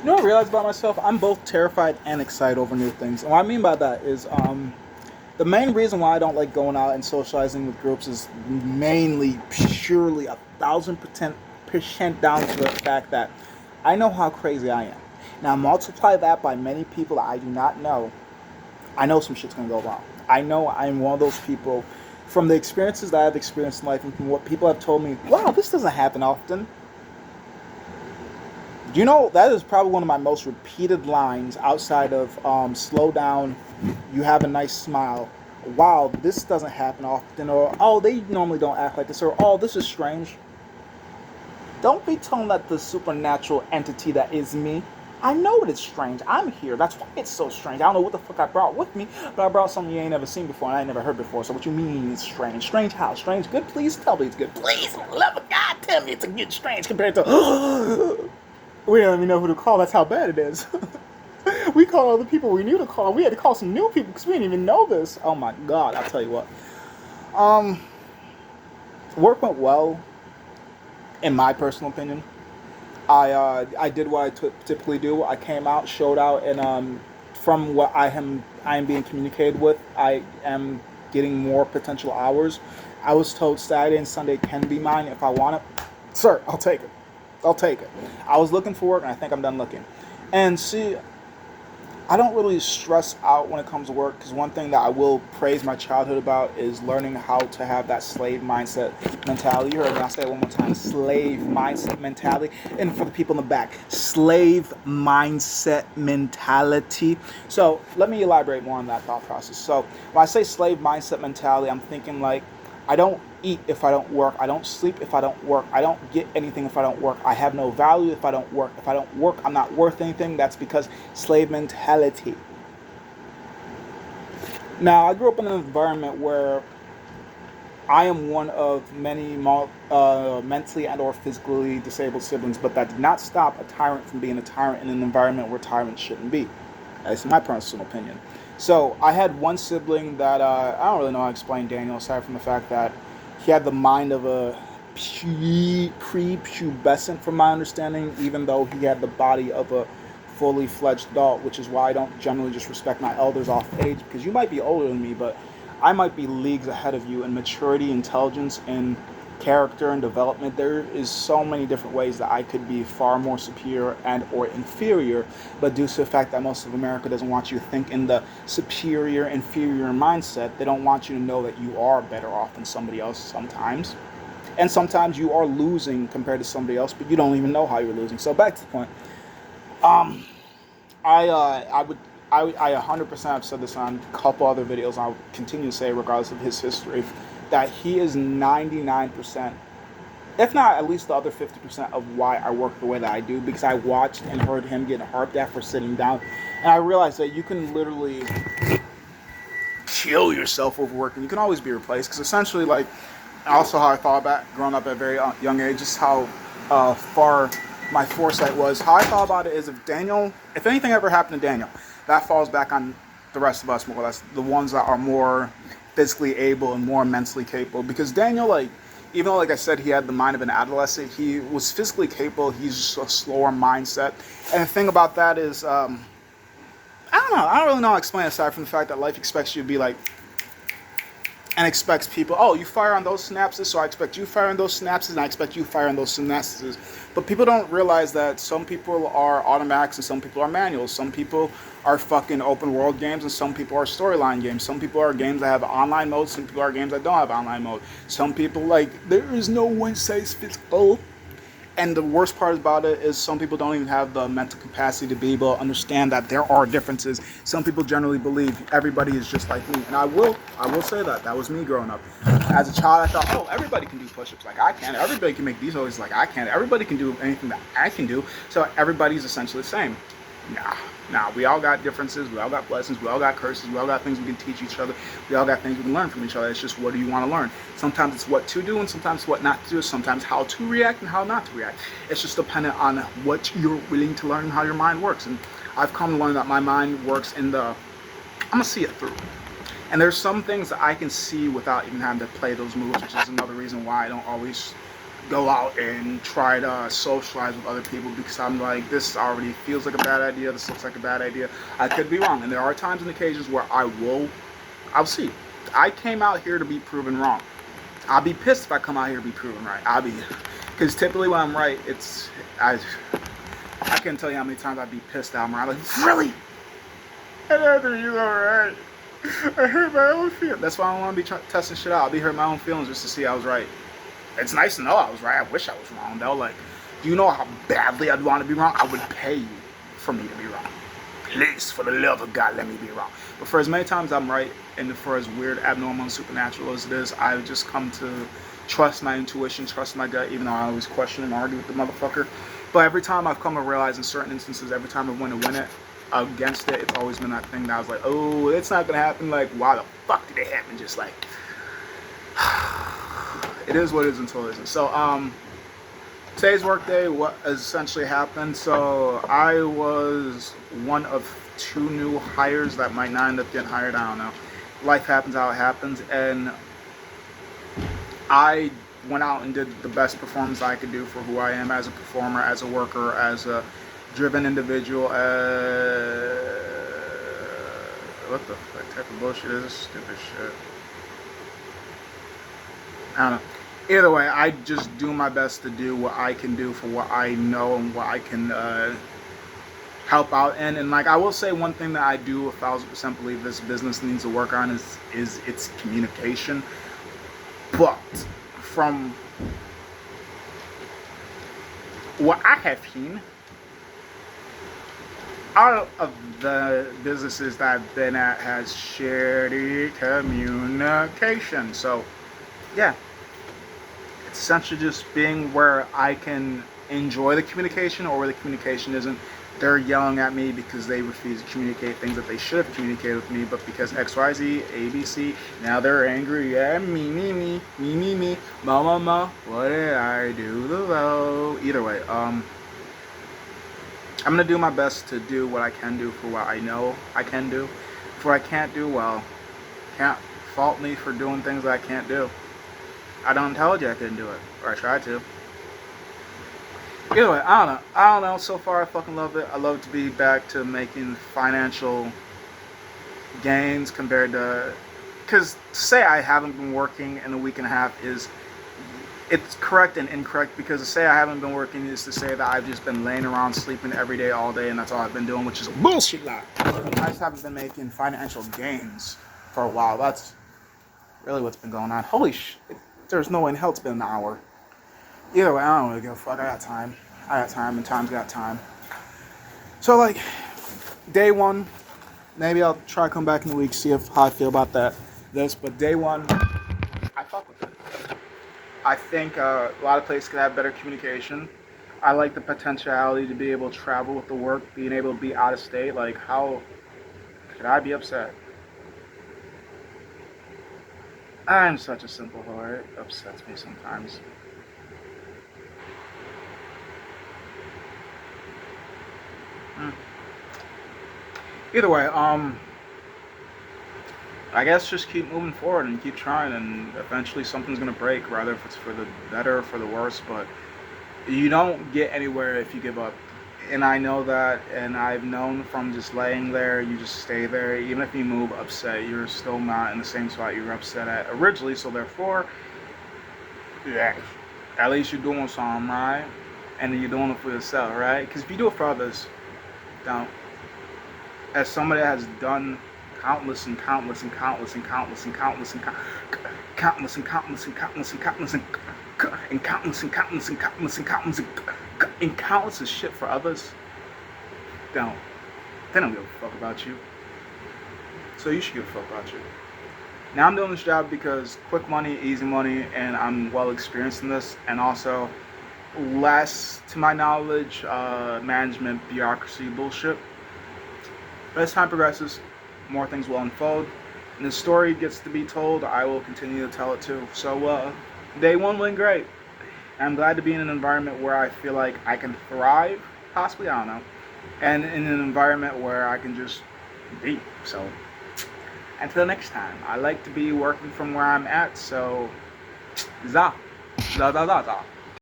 You know what I realize about myself? I'm both terrified and excited over new things. And what I mean by that is, the main reason why I don't like going out and socializing with groups is mainly purely 1,000% down to the fact that I know how crazy I am. Now multiply that by many people that I do not know. I know some shit's gonna go wrong. I know I'm one of those people. From the experiences that I've experienced in life and from what people have told me, wow, this doesn't happen often. You know, that is probably one of my most repeated lines outside of slow down, you have a nice smile. Wow, this doesn't happen often. Or, oh, they normally don't act like this. Or, oh, this is strange. Don't be telling that the supernatural entity that is me. I know it is strange. I'm here. That's why it's so strange. I don't know what the fuck I brought with me, but I brought something you ain't never seen before and I ain't never heard before. So what you mean it's strange? Strange how? Strange good? Please tell me it's good. Please, for the love of God, tell me it's a good strange compared to we don't even know who to call. That's how bad it is. We call other people we knew to call. We had to call some new people because we didn't even know this. Oh my God! I'll tell you what. Um, Work went well, in my personal opinion. I did what typically do. I came out, showed out, and from what I am being communicated with, I am getting more potential hours. I was told Saturday and Sunday can be mine if I want it. Sir, I'll take it. I'll take it. I was looking for work, and I think I'm done looking. And see, I don't really stress out when it comes to work because one thing that I will praise my childhood about is learning how to have that slave mindset mentality. You heard me, I'll say it one more time, slave mindset mentality. And for the people in the back, slave mindset mentality. So let me elaborate more on that thought process. So when I say slave mindset mentality, I'm thinking like, I don't eat if I don't work. I don't sleep if I don't work. I don't get anything if I don't work. I have no value if I don't work. If I don't work, I'm not worth anything. That's because slave mentality. Now, I grew up in an environment where I am one of many mentally and or physically disabled siblings, but that did not stop a tyrant from being a tyrant in an environment where tyrants shouldn't be. That's my personal opinion. So I had one sibling that I don't really know how to explain Daniel, aside from the fact that he had the mind of a prepubescent, from my understanding, even though he had the body of a fully fledged adult, which is why I don't generally just respect my elders off age, because you might be older than me, but I might be leagues ahead of you in maturity, intelligence, and character and development. There is so many different ways that I could be far more superior and or inferior, but due to the fact that most of America doesn't want you to think in the superior inferior mindset, they don't want you to know that you are better off than somebody else sometimes. And sometimes you are losing compared to somebody else, but you don't even know how you're losing. So back to the point. Um, I would I 100% have said this on a couple other videos. I'll continue to say, regardless of his history, that he is 99%, if not at least the other 50% of why I work the way that I do, because I watched and heard him get harped at for sitting down, and I realized that you can literally kill yourself over work, and you can always be replaced. Because essentially, like, also how I thought about growing up at a very young age, just how far my foresight was. How I thought about it is, if anything ever happened to Daniel, that falls back on the rest of us more or less, the ones that are more physically able and more mentally capable. Because Daniel, like, even though, like I said, he had the mind of an adolescent, he was physically capable. He's just a slower mindset. And the thing about that is, I don't know. I don't really know how to explain it, aside from the fact that life expects you to be like, and expects people, oh, you fire on those synapses, so I expect you fire on those synapses, and I expect you fire on those synapses. But people don't realize that some people are automatics and some people are manuals. Some people are fucking open world games and some people are storyline games. Some people are games that have online mode, some people are games that don't have online mode. Some people, like, there is no one size fits all. And the worst part about it is some people don't even have the mental capacity to be able to understand that there are differences. Some people generally believe everybody is just like me. And I will say that. That was me growing up. As a child, I thought, oh, everybody can do push-ups like I can. Everybody can make these noises like I can. Everybody can do anything that I can do. So everybody's essentially the same. Nah, we all got differences, we all got blessings, we all got curses, we all got things we can teach each other, we all got things we can learn from each other. It's just, what do you want to learn? Sometimes it's what to do, and sometimes what not to do, sometimes how to react and how not to react. It's just dependent on what you're willing to learn and how your mind works. And I've come to learn that my mind works in I'm gonna see it through. And there's some things that I can see without even having to play those moves, which is another reason why I don't always go out and try to socialize with other people because I'm like, this already feels like a bad idea. This looks like a bad idea. I could be wrong, and there are times and occasions where I'll see. I came out here to be proven wrong. I'll be pissed if I come out here to be proven right. Because typically when I'm right, I can't tell you how many times I'd be pissed out. I'm right, like, really? And after you alright. I hurt my own feelings. That's why I don't want to be testing shit out. I'll be hurting my own feelings just to see I was right. It's nice to know I was right. I wish I was wrong, though. Like, do you know how badly I'd want to be wrong? I would pay you for me to be wrong. Please, for the love of God, let me be wrong. But for as many times I'm right, and for as weird, abnormal, and supernatural as it is, I've just come to trust my intuition, trust my gut, even though I always question and argue with the motherfucker. But every time I've come to realize in certain instances, every time I want to win it, against it, it's always been that thing that I was like, oh, it's not gonna happen. Like, why the fuck did it happen? Just like, it is what it is until it isn't. So, today's workday, what essentially happened? So, I was one of 2 new hires that might not end up getting hired. I don't know. Life happens how it happens, and I went out and did the best performance I could do for who I am as a performer, as a worker, as a driven individual. What the fuck type of bullshit is this? Stupid shit. I don't know. Either way, I just do my best to do what I can do for what I know and what I can help out in. And like, I will say one thing that I do 1000% believe this business needs to work on is its communication. But from what I have seen, all of the businesses that I've been at has shared communication. So, yeah, it's essentially just being where I can enjoy the communication or where the communication isn't. They're yelling at me because they refuse to communicate things that they should have communicated with me, but because XYZ, ABC, now they're angry. Yeah, me, ma, what did I do though? Either way, I'm going to do my best to do what I can do for what I know I can do. For what I can't do, well, can't fault me for doing things that I can't do. I don't tell you I couldn't do it, or I tried to. Either way, I don't know. So far, I fucking love it. I love to be back to making financial gains compared to... Because to say I haven't been working in a week and a half is... It's correct and incorrect, because to say I haven't been working is to say that I've just been laying around sleeping every day all day and that's all I've been doing, which is a bullshit lie. I just haven't been making financial gains for a while. That's really what's been going on. Holy shit. There's no way in hell it's been an hour. Either way, I don't really give a fuck. I got time and time's got time. So like, day 1, maybe I'll try to come back in the week, see how I feel about this, but day 1, I fuck with it. I think a lot of places could have better communication. I like the potentiality to be able to travel with the work, being able to be out of state. Like, how could I be upset? I'm such a simple whore. It upsets me sometimes. Either way, I guess just keep moving forward and keep trying, and eventually something's gonna break, rather if it's for the better or for the worse. But you don't get anywhere if you give up. And I know that, and I've known from just laying there, you just stay there. Even if you move upset, you're still not in the same spot you were upset at originally. So therefore, yeah, at least you're doing something, right? And you're doing it for yourself, right? Because if you do it for others, don't. As somebody that has done countless and countless and countless and countless and countless and countless and countless and countless and countless and countless and countless and countless and countless and countless of shit for others, they don't give a fuck about you. So you should give a fuck about you. Now I'm doing this job because quick money, easy money, and I'm well experienced in this, and also less, to my knowledge, management bureaucracy bullshit. But as time progresses, more things will unfold, and the story gets to be told. I will continue to tell it too. So day 1 went great. And I'm glad to be in an environment where I feel like I can thrive, possibly, I don't know, and in an environment where I can just be. So until next time, I like to be working from where I'm at. So za za za za za.